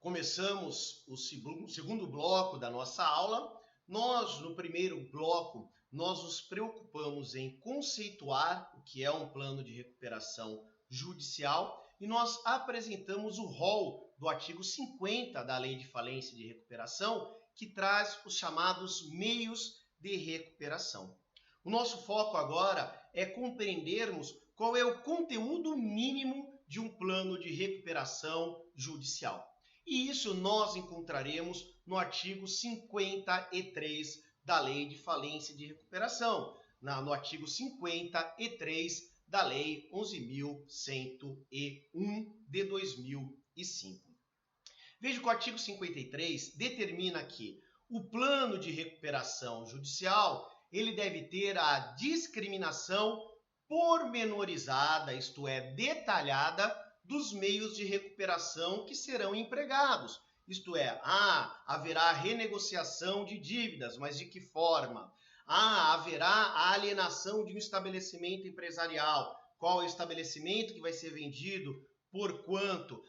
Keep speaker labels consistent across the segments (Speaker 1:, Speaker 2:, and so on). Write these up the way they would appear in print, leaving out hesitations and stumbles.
Speaker 1: Começamos o segundo bloco da nossa aula. No primeiro bloco, nós nos preocupamos em conceituar o que é um plano de recuperação judicial e nós apresentamos o rol do artigo 50 da Lei de Falência e de Recuperação, que traz os chamados meios de recuperação. O nosso foco agora é compreendermos qual é o conteúdo mínimo de um plano de recuperação judicial. E isso nós encontraremos no artigo 53 da Lei de Falência e de Recuperação, no artigo 53 da Lei 11.101 de 2005. Veja que o artigo 53 determina que o plano de recuperação judicial ele deve ter a discriminação pormenorizada, isto é, detalhada, dos meios de recuperação que serão empregados. Isto é, haverá renegociação de dívidas, mas de que forma? Haverá a alienação de um estabelecimento empresarial. Qual é o estabelecimento que vai ser vendido? Por quanto?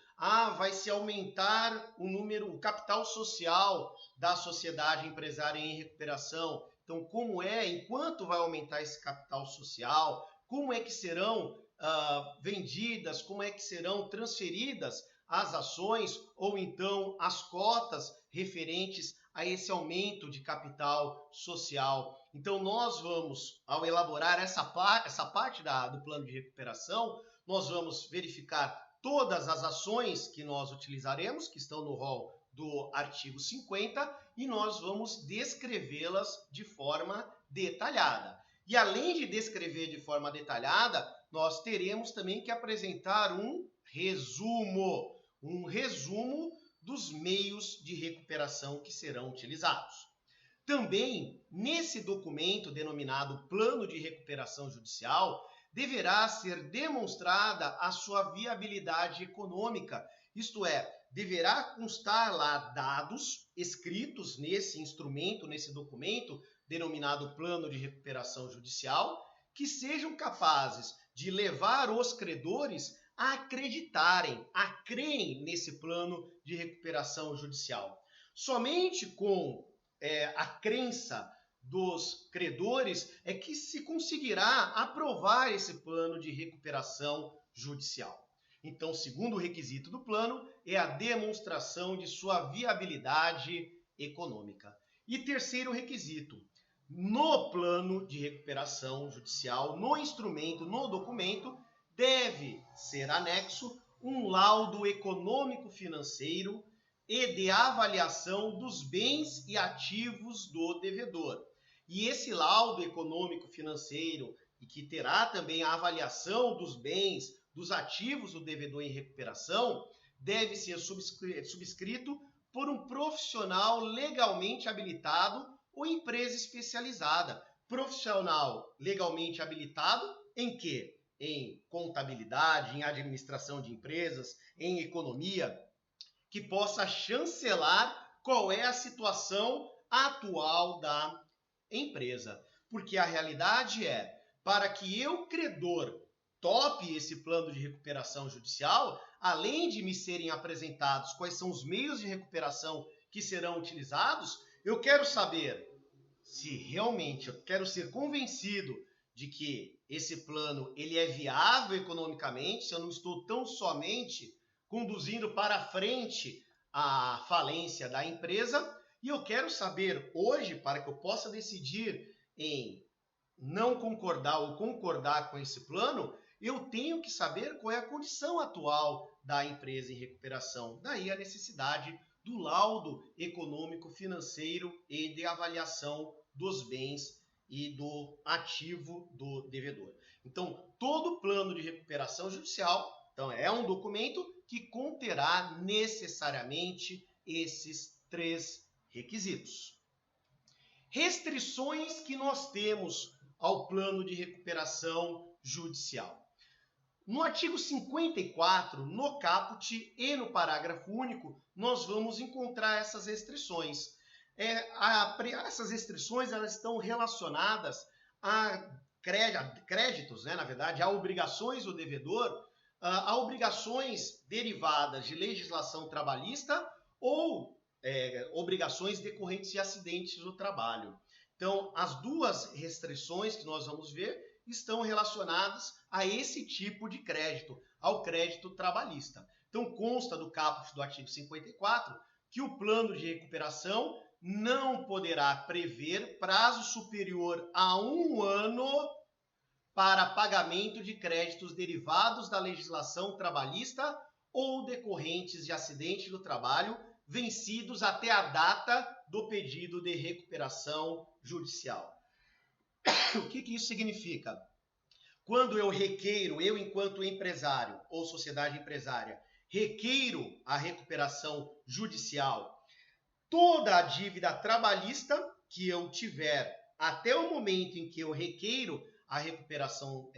Speaker 1: Vai se aumentar o capital social da sociedade empresária em recuperação. Então, em quanto vai aumentar esse capital social? Como é que serão vendidas, como é que serão transferidas as ações ou então as cotas referentes a esse aumento de capital social. Então nós vamos, ao elaborar essa parte do plano de recuperação, nós vamos verificar todas as ações que nós utilizaremos, que estão no rol do artigo 50, e nós vamos descrevê-las de forma detalhada. E além de descrever de forma detalhada, nós teremos também que apresentar um resumo dos meios de recuperação que serão utilizados. Também, nesse documento denominado Plano de Recuperação Judicial, deverá ser demonstrada a sua viabilidade econômica, isto é, deverá constar lá dados escritos nesse instrumento, nesse documento, denominado Plano de Recuperação Judicial, que sejam capazes de levar os credores a acreditarem, a crerem nesse plano de recuperação judicial. Somente com a crença dos credores é que se conseguirá aprovar esse plano de recuperação judicial. Então, o segundo requisito do plano é a demonstração de sua viabilidade econômica. E terceiro requisito, no plano de recuperação judicial, no instrumento, no documento, deve ser anexo um laudo econômico-financeiro e de avaliação dos bens e ativos do devedor. E esse laudo econômico-financeiro, e que terá também a avaliação dos bens, dos ativos do devedor em recuperação, deve ser subscrito por um profissional legalmente habilitado ou empresa especializada. Profissional legalmente habilitado em quê? Em contabilidade, em administração de empresas, em economia, que possa chancelar qual é a situação atual da empresa. Porque a realidade é, para que eu, credor, tope esse plano de recuperação judicial, além de me serem apresentados quais são os meios de recuperação que serão utilizados, eu quero saber se realmente eu quero ser convencido de que esse plano ele é viável economicamente, se eu não estou tão somente conduzindo para frente a falência da empresa, e eu quero saber hoje, para que eu possa decidir em não concordar ou concordar com esse plano, eu tenho que saber qual é a condição atual da empresa em recuperação. Daí a necessidade do laudo econômico, financeiro e de avaliação dos bens e do ativo do devedor. Então, todo plano de recuperação judicial é um documento que conterá necessariamente esses três requisitos. Restrições que nós temos ao plano de recuperação judicial. No artigo 54, no caput e no parágrafo único, nós vamos encontrar essas restrições. Essas restrições elas estão relacionadas a créditos, na verdade, a obrigações do devedor, a obrigações derivadas de legislação trabalhista ou obrigações decorrentes de acidentes do trabalho. Então, as duas restrições que nós vamos ver estão relacionadas a esse tipo de crédito, ao crédito trabalhista. Então, consta do caput do artigo 54 que o plano de recuperação não poderá prever prazo superior a 1 ano para pagamento de créditos derivados da legislação trabalhista ou decorrentes de acidente do trabalho vencidos até a data do pedido de recuperação judicial. O que isso significa? Quando eu requeiro, eu enquanto empresário ou sociedade empresária, requeiro a recuperação judicial, toda a dívida trabalhista que eu tiver até o momento em que eu requeiro a recuperação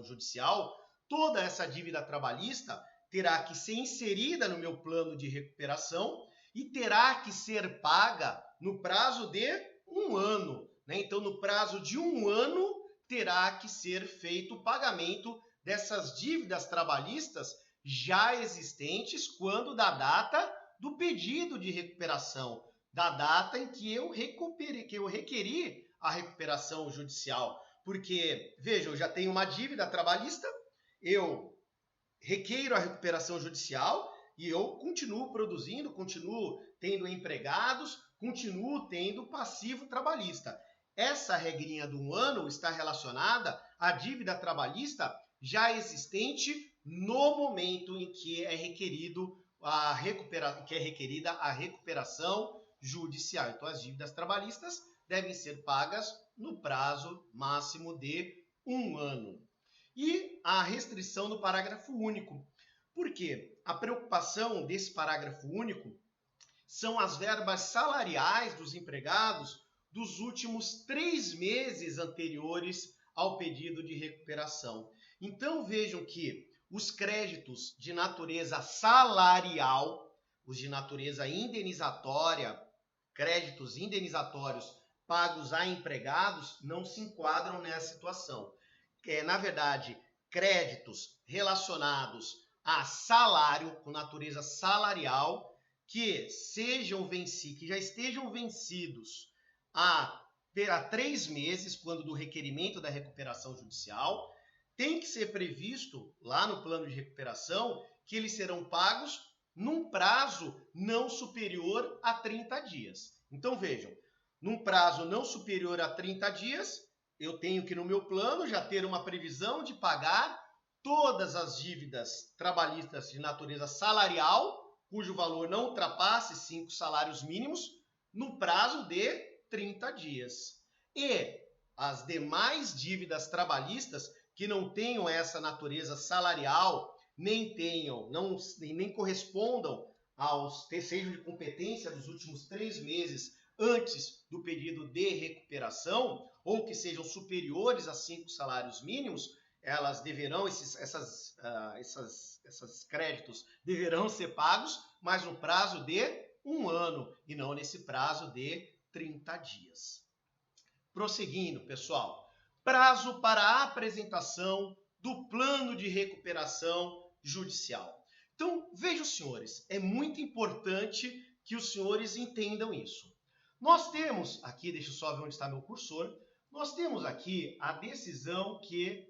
Speaker 1: judicial, toda essa dívida trabalhista terá que ser inserida no meu plano de recuperação e terá que ser paga no prazo de 1 ano. Né? Então, no prazo de 1 ano, terá que ser feito o pagamento dessas dívidas trabalhistas já existentes quando da data do pedido de recuperação, da data em que eu requeri a recuperação judicial. Porque, veja, eu já tenho uma dívida trabalhista, eu requeiro a recuperação judicial e eu continuo produzindo, continuo tendo empregados, continuo tendo passivo trabalhista. Essa regrinha do 1 ano está relacionada à dívida trabalhista já existente no momento em que é requerida a recuperação judicial. Então, as dívidas trabalhistas devem ser pagas no prazo máximo de 1 ano. E a restrição do parágrafo único. Por quê? A preocupação desse parágrafo único são as verbas salariais dos empregados dos últimos 3 meses anteriores ao pedido de recuperação. Então, vejam que os créditos de natureza salarial, os de natureza indenizatória, créditos indenizatórios pagos a empregados, não se enquadram nessa situação. Na verdade, créditos relacionados a salário, com natureza salarial, que já estejam vencidos há 3 meses, quando do requerimento da recuperação judicial, tem que ser previsto lá no plano de recuperação que eles serão pagos num prazo não superior a 30 dias. Então vejam, num prazo não superior a 30 dias, eu tenho que no meu plano já ter uma previsão de pagar todas as dívidas trabalhistas de natureza salarial, cujo valor não ultrapasse 5 salários mínimos, no prazo de 30 dias. E as demais dívidas trabalhistas que não tenham essa natureza salarial, nem correspondam aos sejam de competência dos últimos 3 meses antes do pedido de recuperação, ou que sejam superiores a 5 salários mínimos, elas deverão, esses créditos deverão ser pagos, mas no prazo de 1 ano, e não nesse prazo de 30 dias. Prosseguindo, pessoal, prazo para a apresentação do plano de recuperação judicial. Então, vejam, senhores, é muito importante que os senhores entendam isso. Nós temos aqui, deixa eu só ver onde está meu cursor, nós temos aqui a decisão que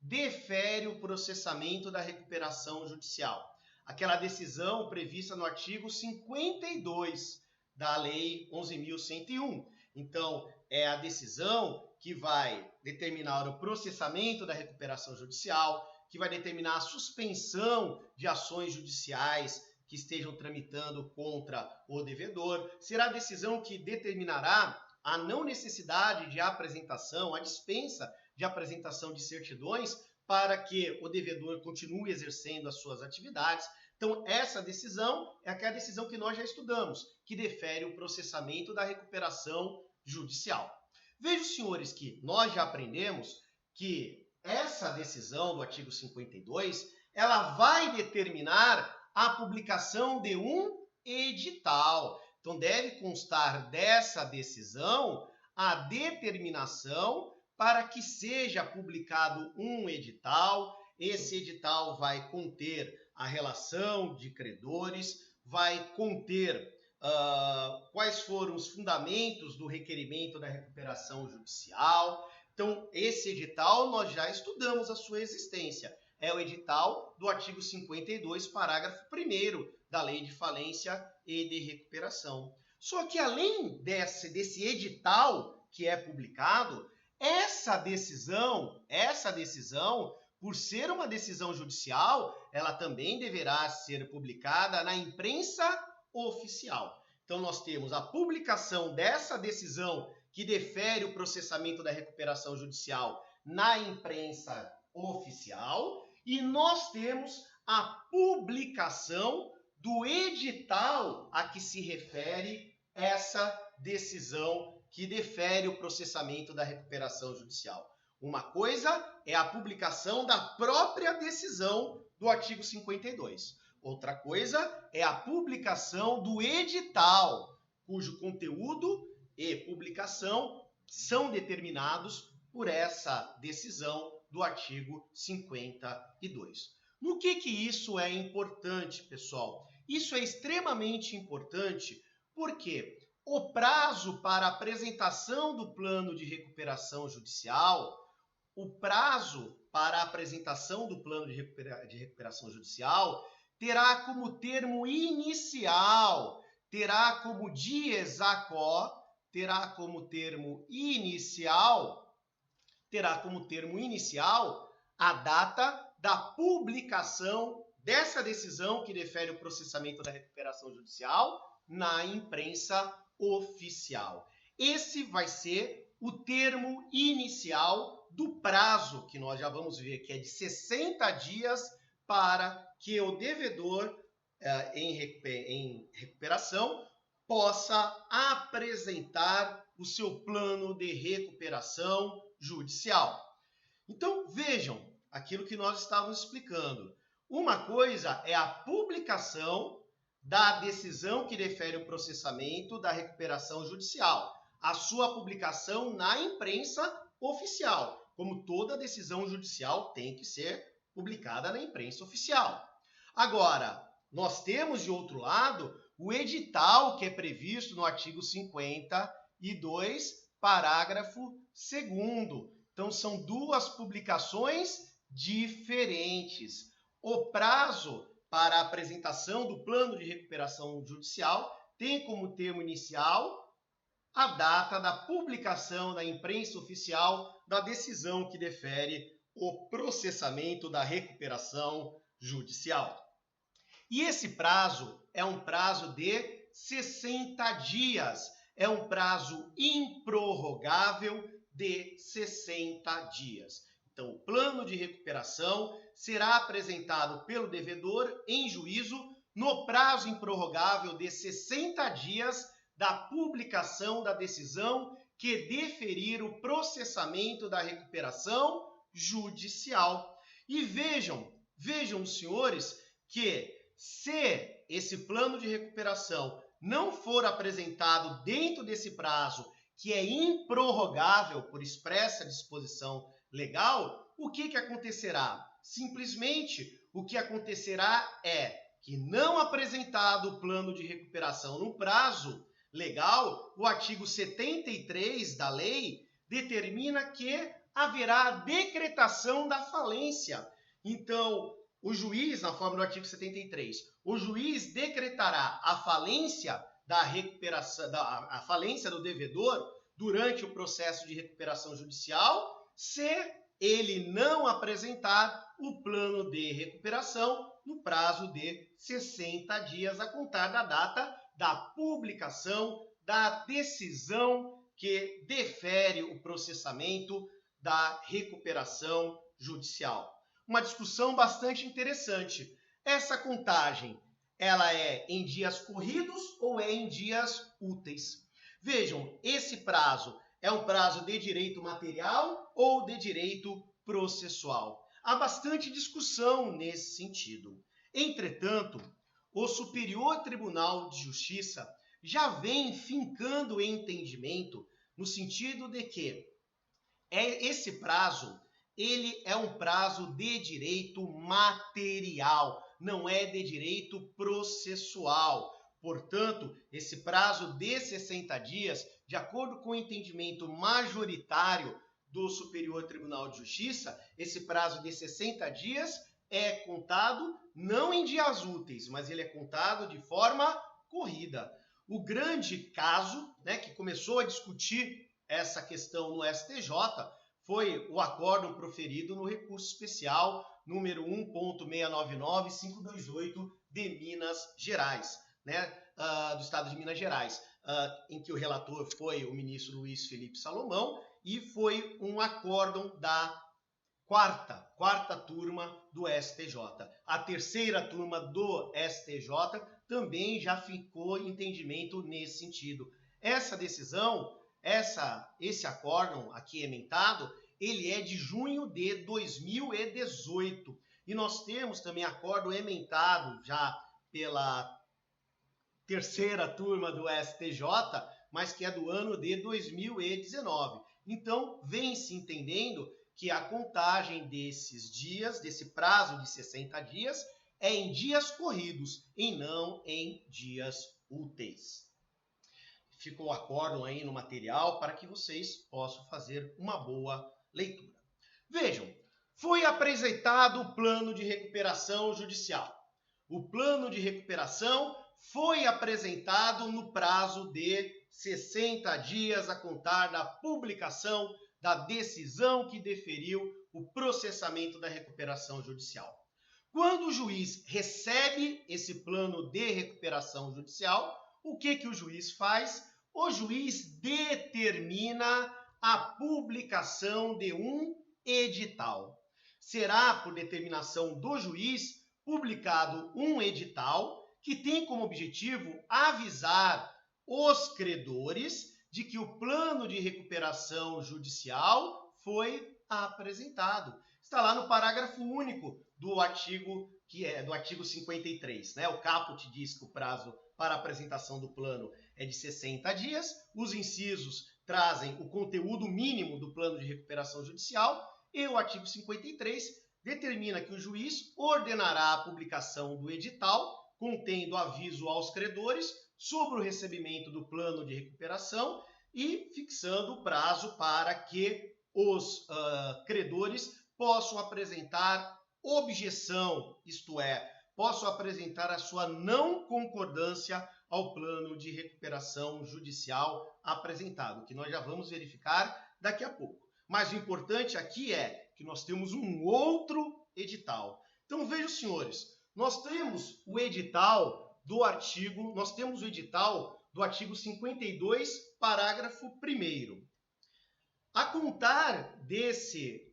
Speaker 1: defere o processamento da recuperação judicial. Aquela decisão prevista no artigo 52 da Lei 11.101. Então, é a decisão que vai determinar o processamento da recuperação judicial, que vai determinar a suspensão de ações judiciais que estejam tramitando contra o devedor. Será a decisão que determinará a não necessidade de apresentação, a dispensa de apresentação de certidões para que o devedor continue exercendo as suas atividades. Então, essa decisão é aquela decisão que nós já estudamos, que defere o processamento da recuperação judicial. Vejam, senhores, que nós já aprendemos que essa decisão do artigo 52, ela vai determinar a publicação de um edital. Então, deve constar dessa decisão a determinação para que seja publicado um edital. Esse edital vai conter a relação de credores, vai conter quais foram os fundamentos do requerimento da recuperação judicial. Então, esse edital nós já estudamos a sua existência. É o edital do artigo 52, parágrafo 1º da Lei de Falência e de Recuperação. Só que além desse edital que é publicado, essa decisão, por ser uma decisão judicial, ela também deverá ser publicada na imprensa oficial. Então, nós temos a publicação dessa decisão que defere o processamento da recuperação judicial na imprensa oficial e nós temos a publicação do edital a que se refere essa decisão que defere o processamento da recuperação judicial. Uma coisa é a publicação da própria decisão do artigo 52. Outra coisa é a publicação do edital, cujo conteúdo e publicação são determinados por essa decisão do artigo 52. No que isso é importante, pessoal? Isso é extremamente importante porque o prazo para apresentação do plano de recuperação judicial, terá como termo inicial, terá como dies a quo, terá como termo inicial a data da publicação dessa decisão que defere o processamento da recuperação judicial na imprensa oficial. Esse vai ser o termo inicial do prazo, que nós já vamos ver que é de 60 dias para que o devedor em recuperação possa apresentar o seu plano de recuperação judicial. Então, vejam aquilo que nós estávamos explicando. Uma coisa é a publicação da decisão que defere o processamento da recuperação judicial, a sua publicação na imprensa oficial, como toda decisão judicial tem que ser publicada na imprensa oficial. Agora, nós temos, de outro lado, o edital que é previsto no artigo 52, parágrafo 2º. Então, são duas publicações diferentes. O prazo para a apresentação do plano de recuperação judicial tem como termo inicial a data da publicação na imprensa oficial da decisão que defere o processamento da recuperação judicial. E esse prazo é um prazo de 60 dias, é um prazo improrrogável de 60 dias. Então, o plano de recuperação será apresentado pelo devedor em juízo no prazo improrrogável de 60 dias da publicação da decisão que deferir o processamento da recuperação judicial. E vejam, senhores, que se esse plano de recuperação não for apresentado dentro desse prazo, que é improrrogável por expressa disposição legal, o que acontecerá? Simplesmente, o que acontecerá é que, não apresentado o plano de recuperação no prazo legal, o artigo 73 da lei determina que haverá a decretação da falência. Então, o juiz, na forma do artigo 73, o juiz decretará a falência da recuperação, a falência do devedor durante o processo de recuperação judicial, se ele não apresentar o plano de recuperação no prazo de 60 dias a contar da data da publicação da decisão que defere o processamento da recuperação judicial. Uma discussão bastante interessante. Essa contagem, ela é em dias corridos ou é em dias úteis? Vejam, esse prazo é um prazo de direito material ou de direito processual? Há bastante discussão nesse sentido. Entretanto, o Superior Tribunal de Justiça já vem fincando o entendimento no sentido de que esse prazo ele é um prazo de direito material, não é de direito processual. Portanto, esse prazo de 60 dias, de acordo com o entendimento majoritário do Superior Tribunal de Justiça, esse prazo de 60 dias é contado não em dias úteis, mas ele é contado de forma corrida. O grande caso, que começou a discutir essa questão no STJ foi o acórdão proferido no recurso especial número 1.699528 de Minas Gerais, do estado de Minas Gerais, em que o relator foi o ministro Luiz Felipe Salomão e foi um acórdão da quarta turma do STJ. A terceira turma do STJ também já ficou entendimento nesse sentido. Essa decisão, esse acórdão aqui ementado, ele é de junho de 2018. E nós temos também acórdão ementado já pela terceira turma do STJ, mas que é do ano de 2019. Então, vem se entendendo que a contagem desses dias, desse prazo de 60 dias, é em dias corridos e não em dias úteis. Ficou o acórdão aí no material para que vocês possam fazer uma boa leitura. Vejam, foi apresentado o plano de recuperação judicial. O plano de recuperação foi apresentado no prazo de 60 dias a contar da publicação da decisão que deferiu o processamento da recuperação judicial. Quando o juiz recebe esse plano de recuperação judicial, o que o juiz faz? O juiz determina a publicação de um edital. Será, por determinação do juiz, publicado um edital que tem como objetivo avisar os credores de que o plano de recuperação judicial foi apresentado. Está lá no parágrafo único do artigo 53. O caput diz que o prazo para apresentação do plano é de 60 dias. Os incisos trazem o conteúdo mínimo do plano de recuperação judicial e o artigo 53 determina que o juiz ordenará a publicação do edital contendo aviso aos credores sobre o recebimento do plano de recuperação e fixando o prazo para que os credores possam apresentar objeção, isto é, possam apresentar a sua não concordância ao plano de recuperação judicial apresentado, que nós já vamos verificar daqui a pouco. Mas o importante aqui é que nós temos um outro edital. Então vejam, senhores, nós temos o edital do artigo 52, parágrafo 1º. A contar desse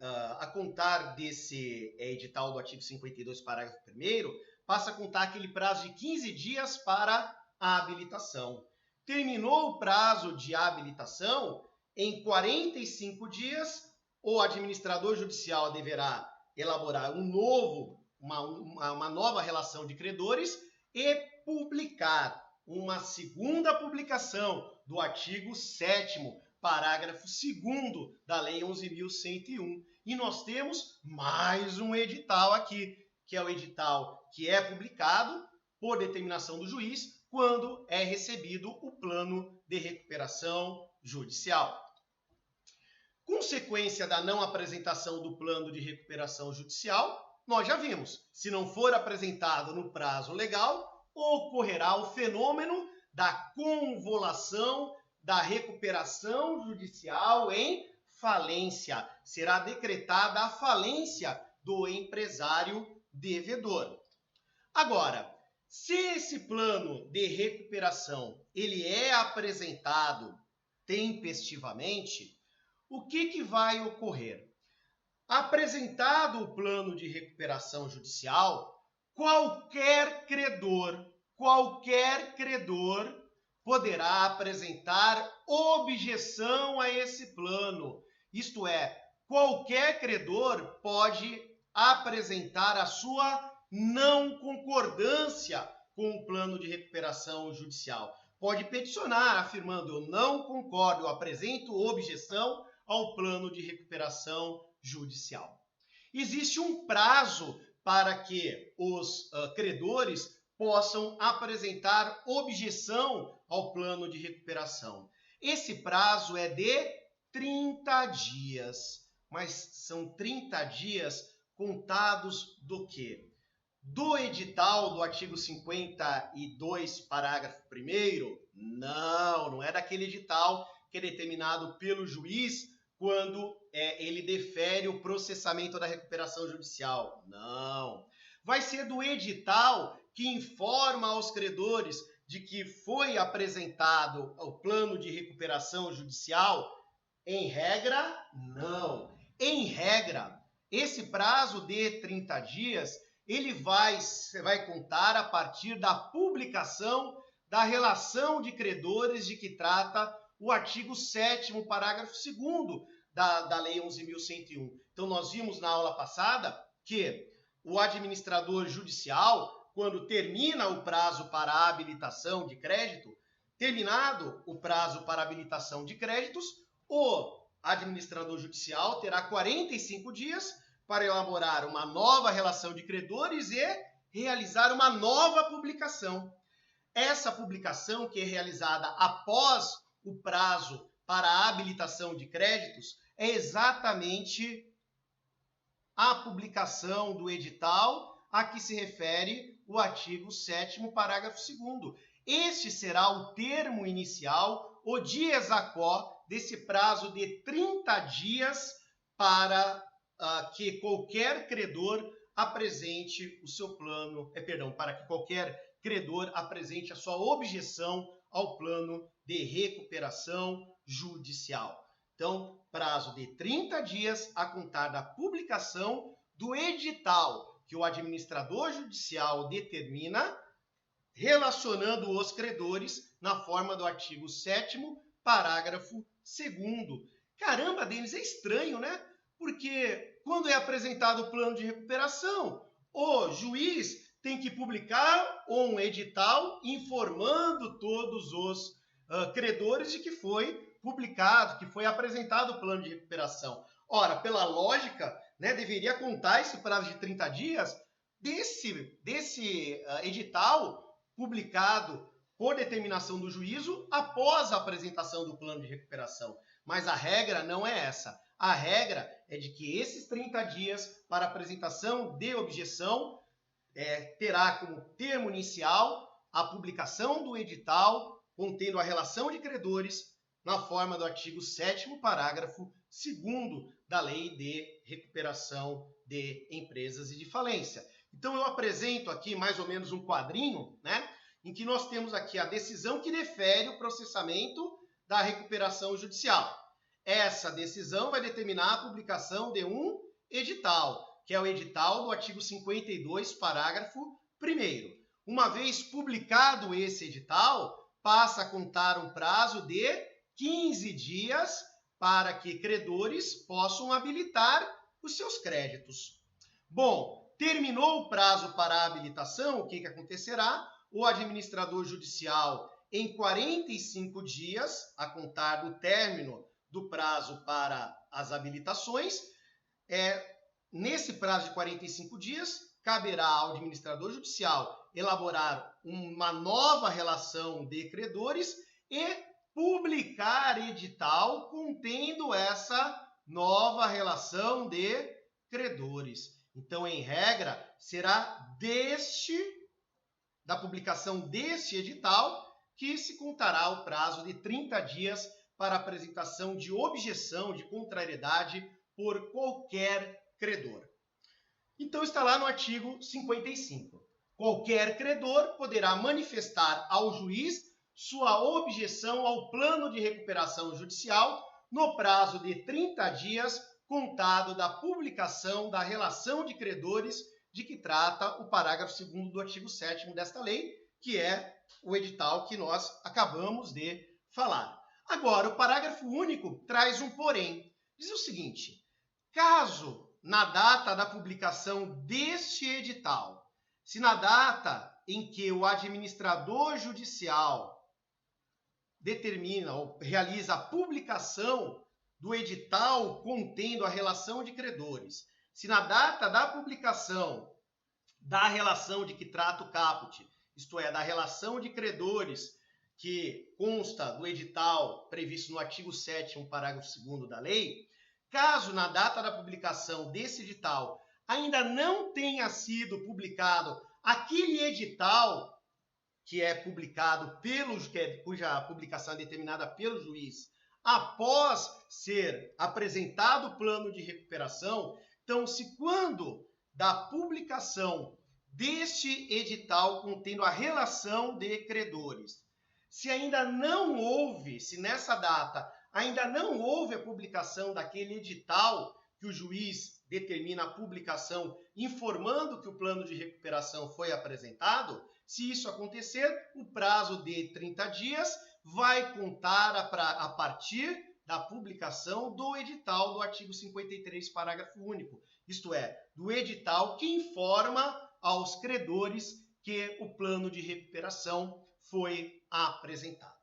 Speaker 1: edital do artigo 52, parágrafo 1º, passa a contar aquele prazo de 15 dias para a habilitação. Terminou o prazo de habilitação, em 45 dias, o administrador judicial deverá elaborar uma nova relação de credores e publicar uma segunda publicação do artigo 7º, parágrafo 2º da Lei 11.101. E nós temos mais um edital aqui, que é o edital que é publicado por determinação do juiz quando é recebido o plano de recuperação judicial. Consequência da não apresentação do plano de recuperação judicial, nós já vimos, se não for apresentado no prazo legal, ocorrerá o fenômeno da convolução da recuperação judicial em falência. Será decretada a falência do empresário devedor. Agora, se esse plano de recuperação ele é apresentado tempestivamente, o que vai ocorrer? Apresentado o plano de recuperação judicial, qualquer credor poderá apresentar objeção a esse plano. Isto é, qualquer credor pode apresentar a sua não concordância com o plano de recuperação judicial. Pode peticionar afirmando: eu não concordo, eu apresento objeção ao plano de recuperação judicial. Existe um prazo para que os credores possam apresentar objeção ao plano de recuperação. Esse prazo é de 30 dias, mas são 30 dias contados do quê? Do edital do artigo 52, parágrafo 1º? Não é daquele edital que é determinado pelo juiz quando ele defere o processamento da recuperação judicial. Não. Vai ser do edital que informa aos credores de que foi apresentado o plano de recuperação judicial. Em regra, não. Em regra, esse prazo de 30 dias, ele vai contar a partir da publicação da relação de credores de que trata o artigo 7º, parágrafo 2º da Lei 11.101. Então, nós vimos na aula passada que o administrador judicial, quando termina o prazo para a habilitação de crédito, terminado o prazo para habilitação de créditos, o administrador judicial terá 45 dias para elaborar uma nova relação de credores e realizar uma nova publicação. Essa publicação, que é realizada após o prazo para a habilitação de créditos, é exatamente a publicação do edital a que se refere o artigo 7º, parágrafo 2º. Este será o termo inicial, o dies a quo, desse prazo de 30 dias para que qualquer credor apresente o seu plano, para que qualquer credor apresente a sua objeção ao plano de recuperação judicial. Então, prazo de 30 dias a contar da publicação do edital que o administrador judicial determina, relacionando os credores na forma do artigo 7º, parágrafo 2º. Caramba, Denis, é estranho, né? Porque quando é apresentado o plano de recuperação, o juiz tem que publicar um edital informando todos os credores de que foi publicado, que foi apresentado o plano de recuperação. Ora, pela lógica, né, deveria contar esse prazo de 30 dias desse edital publicado por determinação do juízo após a apresentação do plano de recuperação. Mas a regra não é essa. A regra é de que esses 30 dias para apresentação de objeção terá como termo inicial a publicação do edital contendo a relação de credores na forma do artigo 7º, parágrafo 2º da Lei de Recuperação de Empresas e de Falência. Então, eu apresento aqui mais ou menos um quadrinho, né, em que nós temos aqui a decisão que defere o processamento da recuperação judicial. Essa decisão vai determinar a publicação de um edital, que é o edital do artigo 52, parágrafo 1º. Uma vez publicado esse edital, passa a contar um prazo de 15 dias para que credores possam habilitar os seus créditos. Bom, terminou o prazo para a habilitação, o que acontecerá? O administrador judicial, em 45 dias, a contar do término do prazo para as habilitações, nesse prazo de 45 dias, caberá ao administrador judicial elaborar uma nova relação de credores e publicar edital contendo essa nova relação de credores. Então, em regra, será da publicação deste edital que se contará o prazo de 30 dias para apresentação de objeção de contrariedade por qualquer credor. Então, está lá no artigo 55. Qualquer credor poderá manifestar ao juiz sua objeção ao plano de recuperação judicial no prazo de 30 dias contado da publicação da relação de credores de que trata o parágrafo 2º do artigo 7º desta lei, que é o edital que nós acabamos de falar. Agora, o parágrafo único traz um porém. Diz o seguinte: caso na data da publicação deste edital, se na data em que o administrador judicial determina ou realiza a publicação do edital contendo a relação de credores, se na data da publicação da relação de que trata o caput, isto é, da relação de credores que consta do edital previsto no artigo 7º, parágrafo 2º da lei, caso na data da publicação desse edital ainda não tenha sido publicado aquele edital que é publicado cuja publicação é determinada pelo juiz após ser apresentado o plano de recuperação, então, se quando da publicação deste edital contendo a relação de credores, se ainda não houve, se nessa data ainda não houve a publicação daquele edital que o juiz determina a publicação informando que o plano de recuperação foi apresentado, se isso acontecer, o prazo de 30 dias vai contar a partir da publicação do edital do artigo 53, parágrafo único, isto é, do edital que informa aos credores que o plano de recuperação foi apresentado.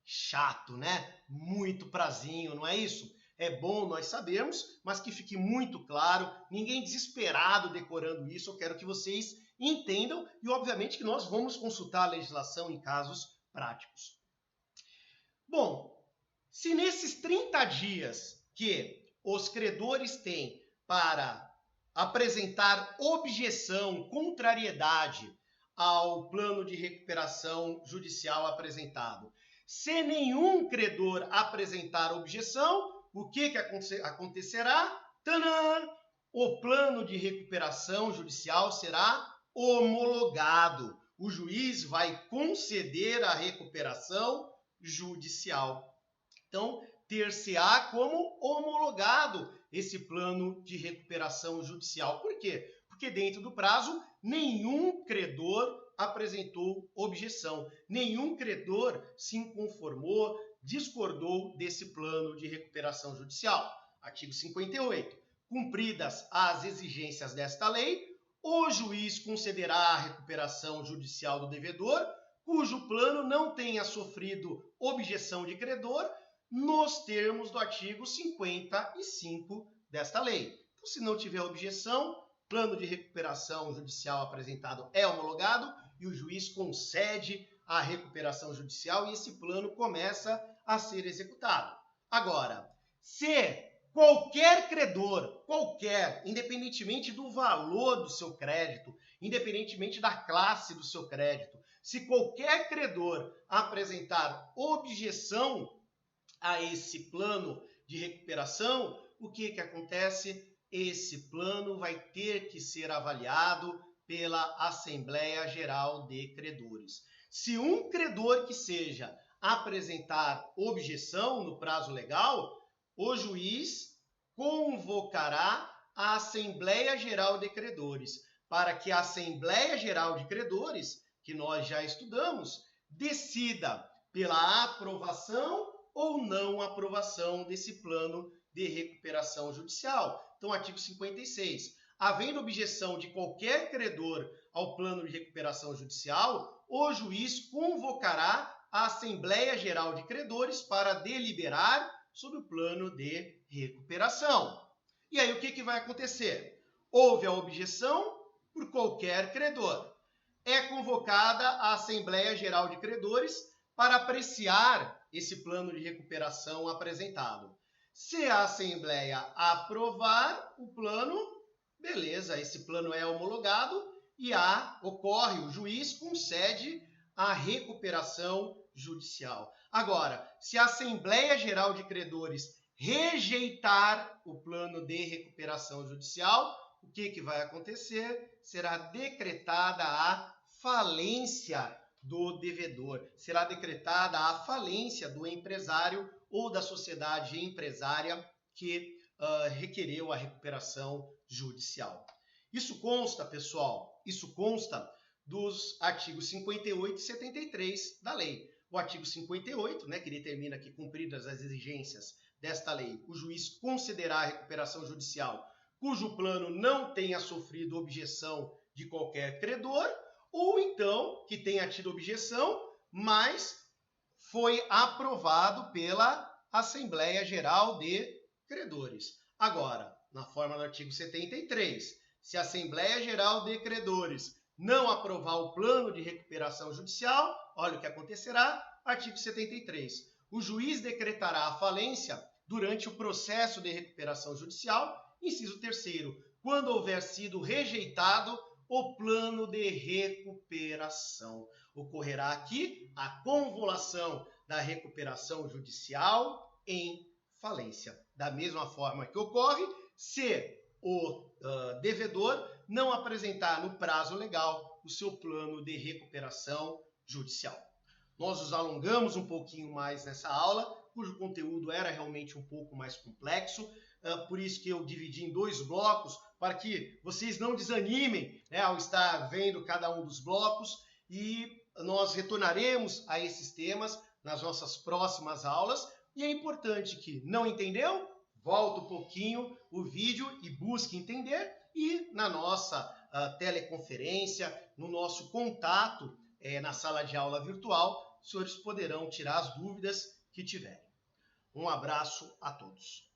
Speaker 1: Chato, né? Muito prazinho, não é isso? É bom nós sabermos, mas que fique muito claro, ninguém desesperado decorando isso, eu quero que vocês entendam e, obviamente, que nós vamos consultar a legislação em casos práticos. Bom, se nesses 30 dias que os credores têm para apresentar objeção, contrariedade ao plano de recuperação judicial apresentado, se nenhum credor apresentar objeção, o que acontecerá? Tadã! O plano de recuperação judicial será homologado. O juiz vai conceder a recuperação judicial. Então, ter-se-á como homologado esse plano de recuperação judicial. Por quê? Porque dentro do prazo, nenhum credor apresentou objeção. Nenhum credor se inconformou, discordou desse plano de recuperação judicial. Artigo 58. Cumpridas as exigências desta lei, o juiz concederá a recuperação judicial do devedor, cujo plano não tenha sofrido objeção de credor, nos termos do artigo 55 desta lei. Então, se não tiver objeção, plano de recuperação judicial apresentado é homologado e o juiz concede a recuperação judicial e esse plano começa a ser executado. Agora, se qualquer credor, independentemente do valor do seu crédito, independentemente da classe do seu crédito, se qualquer credor apresentar objeção a esse plano de recuperação, o que acontece? Esse plano vai ter que ser avaliado pela Assembleia Geral de Credores. Se um credor que seja apresentar objeção no prazo legal, o juiz convocará a Assembleia Geral de Credores, para que a Assembleia Geral de Credores, que nós já estudamos, decida pela aprovação ou não aprovação desse plano de recuperação judicial. Então, artigo 56. Havendo objeção de qualquer credor ao plano de recuperação judicial, o juiz convocará a Assembleia Geral de Credores para deliberar sobre o plano de recuperação. E aí, o que vai acontecer? Houve a objeção por qualquer credor. É convocada a Assembleia Geral de Credores para apreciar esse plano de recuperação apresentado. Se a Assembleia aprovar o plano, beleza, esse plano é homologado e o juiz concede a recuperação judicial. Agora, se a Assembleia Geral de Credores rejeitar o plano de recuperação judicial, o que vai acontecer? Será decretada a falência do devedor, será decretada a falência do empresário ou da sociedade empresária que requereu a recuperação judicial. Isso consta, pessoal, dos artigos 58 e 73 da lei. O artigo 58, que determina que, cumpridas as exigências desta lei, o juiz concederá a recuperação judicial cujo plano não tenha sofrido objeção de qualquer credor, ou então que tenha tido objeção, mas foi aprovado pela Assembleia Geral de Credores. Agora, na forma do artigo 73, Se a Assembleia Geral de Credores não aprovar o plano de recuperação judicial, olha o que acontecerá, artigo 73. O juiz decretará a falência durante o processo de recuperação judicial, inciso 3º, quando houver sido rejeitado o plano de recuperação. Ocorrerá aqui a convolução da recuperação judicial em falência. Da mesma forma que ocorre se o devedor não apresentar no prazo legal o seu plano de recuperação judicial. Nós nos alongamos um pouquinho mais nessa aula, cujo conteúdo era realmente um pouco mais complexo, por isso que eu dividi em 2 blocos, para que vocês não desanimem, né, ao estar vendo cada um dos blocos, e nós retornaremos a esses temas nas nossas próximas aulas, e é importante que não entendeu? Volta um pouquinho o vídeo e busque entender, e na nossa teleconferência, no nosso contato na sala de aula virtual, os senhores poderão tirar as dúvidas que tiverem. Um abraço a todos.